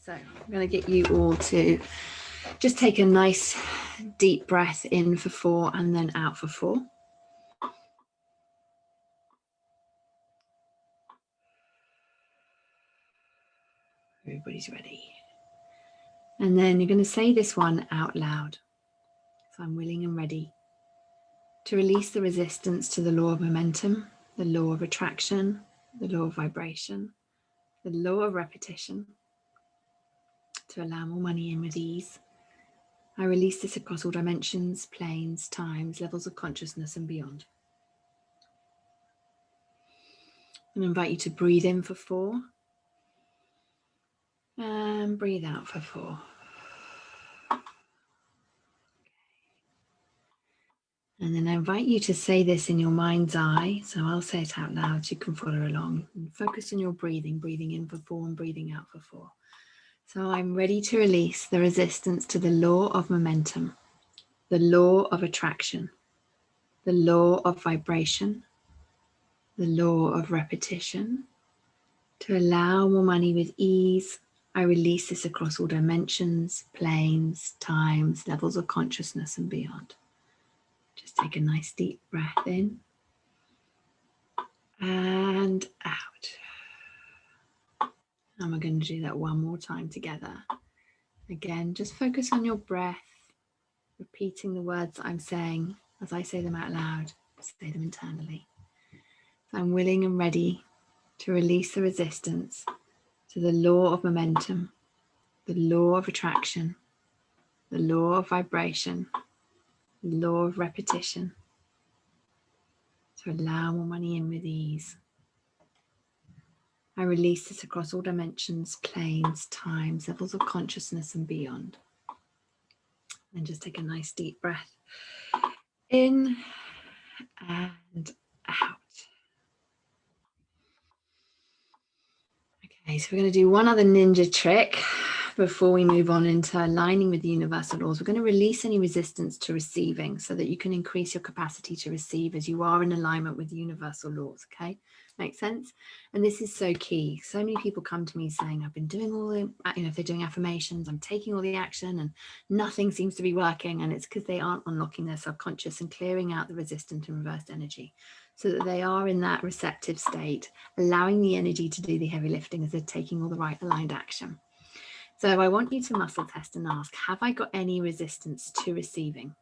So I'm going to get you all to just take a nice deep breath in for 4 and then out for 4. Everybody's ready. And then you're going to say this one out loud. So I'm willing and ready to release the resistance to the law of momentum, the law of attraction, the law of vibration, the law of repetition, to allow more money in with ease. I release this across all dimensions, planes, times, levels of consciousness and beyond. And invite you to breathe in for 4 and breathe out for 4. And then I invite you to say this in your mind's eye. So I'll say it out loud so you can follow along. And focus on your breathing, breathing in for 4 and breathing out for 4. So I'm ready to release the resistance to the law of momentum, the law of attraction, the law of vibration, the law of repetition. To allow more money with ease, I release this across all dimensions, planes, times, levels of consciousness and beyond. Just take a nice deep breath in and out. And we're going to do that one more time together. Again, just focus on your breath, repeating the words that I'm saying as I say them out loud, say them internally. So I'm willing and ready to release the resistance to the law of momentum, the law of attraction, the law of vibration, the law of repetition, to allow more money in with ease. I release this across all dimensions, planes, times, levels of consciousness and beyond. And just take a nice deep breath in and out. Okay, so we're going to do one other ninja trick before we move on into aligning with the universal laws. We're going to release any resistance to receiving so that you can increase your capacity to receive as you are in alignment with the universal laws. Okay, makes sense? And this is so key. So many people come to me saying, I've been doing all the, if they're doing affirmations, I'm taking all the action and nothing seems to be working. And it's because they aren't unlocking their subconscious and clearing out the resistant and reversed energy so that they are in that receptive state, allowing the energy to do the heavy lifting as they're taking all the right aligned action. So I want you to muscle test and ask, have I got any resistance to receiving?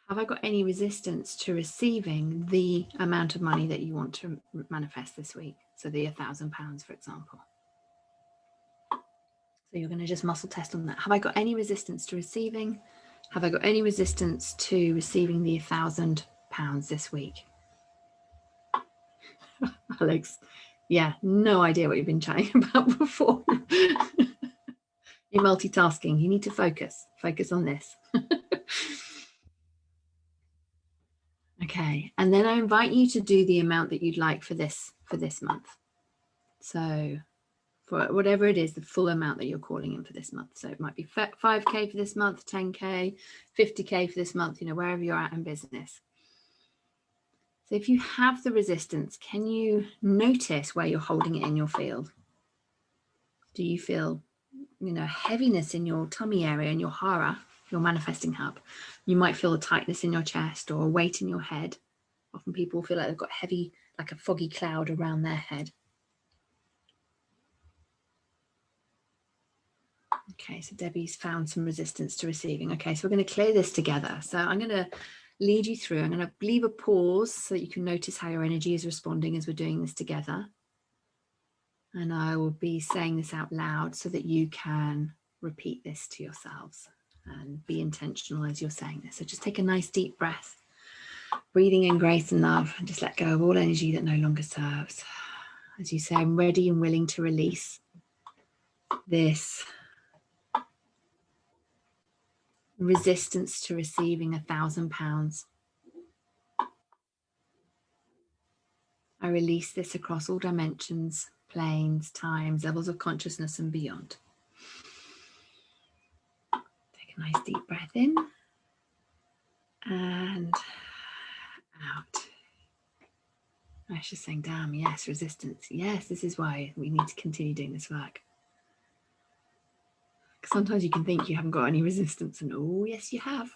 Have I got any resistance to receiving the amount of money that you want to manifest this week? So the £1,000, for example. So you're going to just muscle test on that. Have I got any resistance to receiving? Have I got any resistance to receiving the £1,000 this week? Alex, yeah, no idea what you've been chatting about before. You're multitasking. You need to focus. Focus on this. Okay, and then I invite you to do the amount that you'd like for this month. So for whatever it is, the full amount that you're calling in for this month. So it might be 5K for this month, 10K, 50K for this month, wherever you're at in business. So if you have the resistance, can you notice where you're holding it in your field? Do you feel, heaviness in your tummy area, in your hara, your manifesting hub? You might feel a tightness in your chest or a weight in your head. Often people feel like they've got heavy, like a foggy cloud around their head. Okay, so Debbie's found some resistance to receiving. Okay, so we're going to clear this together. So I'm going to lead you through. I'm going to leave a pause so that you can notice how your energy is responding as we're doing this together. And I will be saying this out loud so that you can repeat this to yourselves and be intentional as you're saying this. So just take a nice deep breath, breathing in grace and love, and just let go of all energy that no longer serves. As you say, I'm ready and willing to release this resistance to receiving £1,000. I release this across all dimensions, planes, times, levels of consciousness and beyond. Take a nice deep breath in and out. Ash is saying, damn, yes, resistance. Yes, this is why we need to continue doing this work. Sometimes you can think you haven't got any resistance, and oh, yes, you have.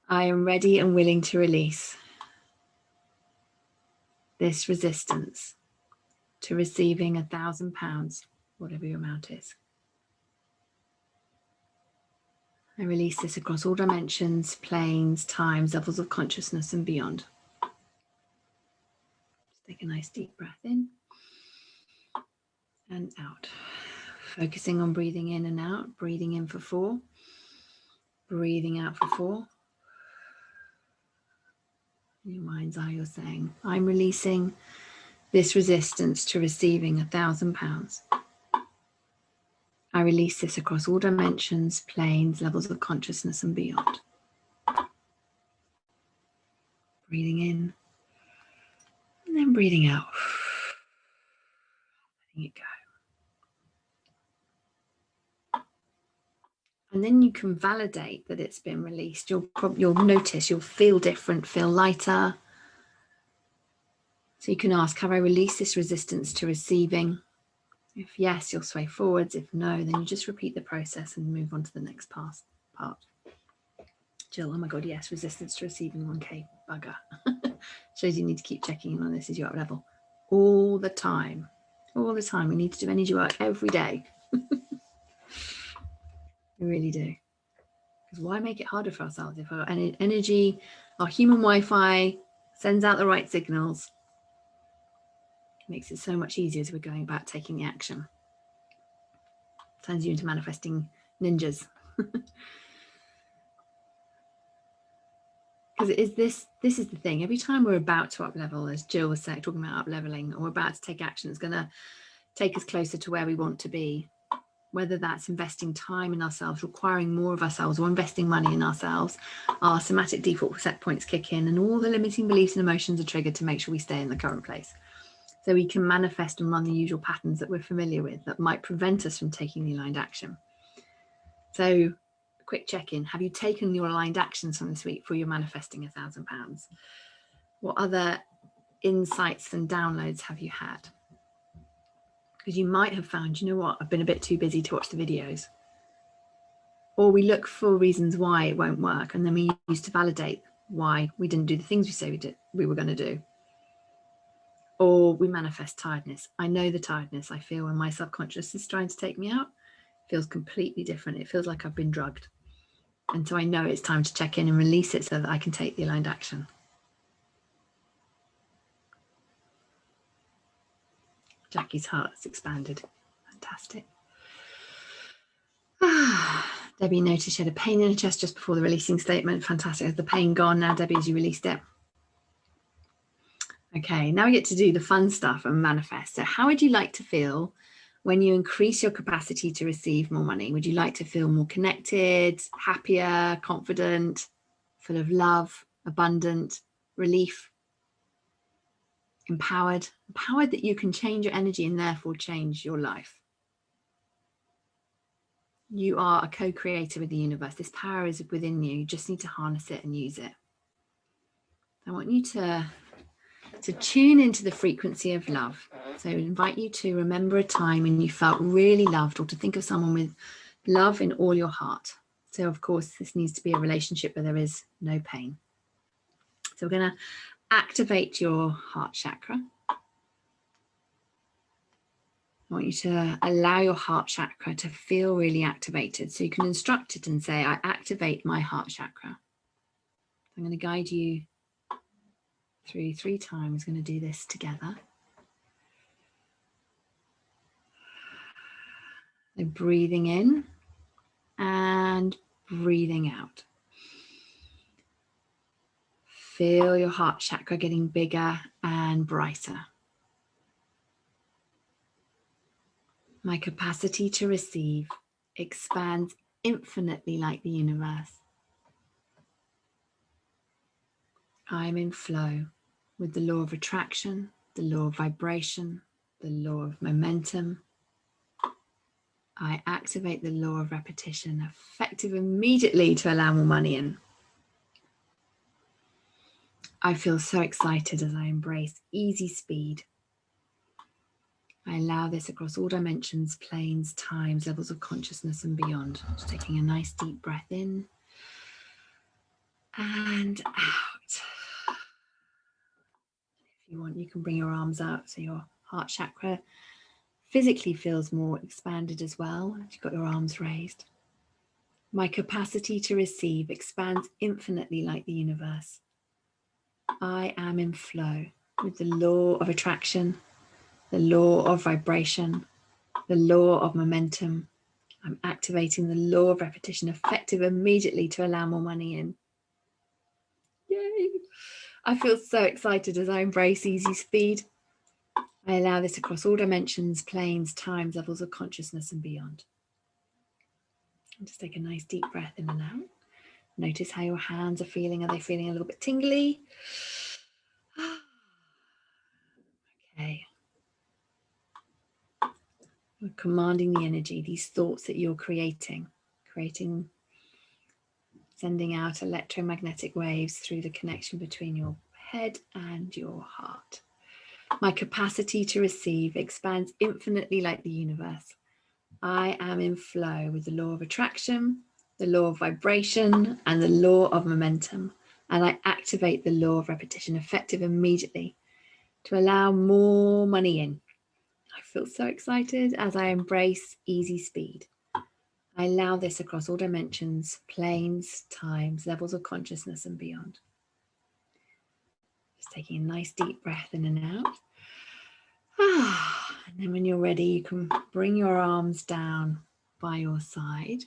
I am ready and willing to release this resistance to receiving £1,000, whatever your amount is. I release this across all dimensions, planes, times, levels of consciousness and beyond. Just take a nice deep breath in and out. Focusing on breathing in and out, breathing in for 4, breathing out for 4. In your mind's eye, you're saying, I'm releasing this resistance to receiving £1,000. I release this across all dimensions, planes, levels of consciousness and beyond. Breathing in and then breathing out. Letting it go. And then you can validate that it's been released. You'll notice, you'll feel different, feel lighter. So you can ask, have I released this resistance to receiving? If yes, you'll sway forwards. If no, then you just repeat the process and move on to the next part. Jill, oh my God, yes, resistance to receiving 1K, bugger. Shows you need to keep checking in on this as you're up level. All the time. All the time. We need to do energy work every day. We really do. Because why make it harder for ourselves if our energy, our human Wi-Fi sends out the right signals? It makes it so much easier as we're going about taking the action. Turns you into manifesting ninjas. Because this is the thing. Every time we're about to up level, as Jill was saying, talking about up leveling, or we're about to take action, it's going to take us closer to where we want to be. Whether that's investing time in ourselves, requiring more of ourselves, or investing money in ourselves, our somatic default set points kick in and all the limiting beliefs and emotions are triggered to make sure we stay in the current place. So we can manifest and run the usual patterns that we're familiar with that might prevent us from taking the aligned action. So quick check-in. Have you taken your aligned actions from this week for your manifesting £1,000? What other insights and downloads have you had? Because you might have found, you know what, I've been a bit too busy to watch the videos. Or we look for reasons why it won't work, and then we use to validate why we didn't do the things we say we were going to do. Or we manifest tiredness. I know the tiredness I feel when my subconscious is trying to take me out. It feels completely different. It feels like I've been drugged. And so I know it's time to check in and release it so that I can take the aligned action. Jackie's heart has expanded. Fantastic. Debbie noticed she had a pain in her chest just before the releasing statement. Fantastic. Has the pain gone now, Debbie, as you released it? Okay, now we get to do the fun stuff and manifest. So how would you like to feel when you increase your capacity to receive more money? Would you like to feel more connected, happier, confident, full of love, abundant, relief, empowered that you can change your energy and therefore change your life? You are a co-creator with the universe. This power is within you. You just need to harness it and use it. I want you to tune into the frequency of love. So I invite you to remember a time when you felt really loved, or to think of someone with love in all your heart. So of course, this needs to be a relationship where there is no pain. So we're going to activate your heart chakra. I want you to allow your heart chakra to feel really activated. So you can instruct it and say, I activate my heart chakra. I'm going to guide you through 3 times. We're going to do this together. So breathing in and breathing out. Feel your heart chakra getting bigger and brighter. My capacity to receive expands infinitely like the universe. I'm in flow with the law of attraction, the law of vibration, the law of momentum. I activate the law of repetition, effective immediately to allow more money in. I feel so excited as I embrace easy speed. I allow this across all dimensions, planes, times, levels of consciousness and beyond. Just taking a nice deep breath in and out. If you want, you can bring your arms out so your heart chakra physically feels more expanded as well if you've got your arms raised. My capacity to receive expands infinitely like the universe. I am in flow with the law of attraction, the law of vibration, the law of momentum. I'm activating the law of repetition effective immediately to allow more money in. Yay! I feel so excited as I embrace easy speed. I allow this across all dimensions, planes, times, levels of consciousness and beyond. And just take a nice deep breath in and out. Notice how your hands are feeling. Are they feeling a little bit tingly? Okay. We're commanding the energy, these thoughts that you're creating, sending out electromagnetic waves through the connection between your head and your heart. My capacity to receive expands infinitely like the universe. I am in flow with the law of attraction, the law of vibration, and the law of momentum. And I activate the law of repetition effective immediately to allow more money in. I feel so excited as I embrace easy speed. I allow this across all dimensions, planes, times, levels of consciousness and beyond. Just taking a nice deep breath in and out. And then when you're ready, you can bring your arms down by your side.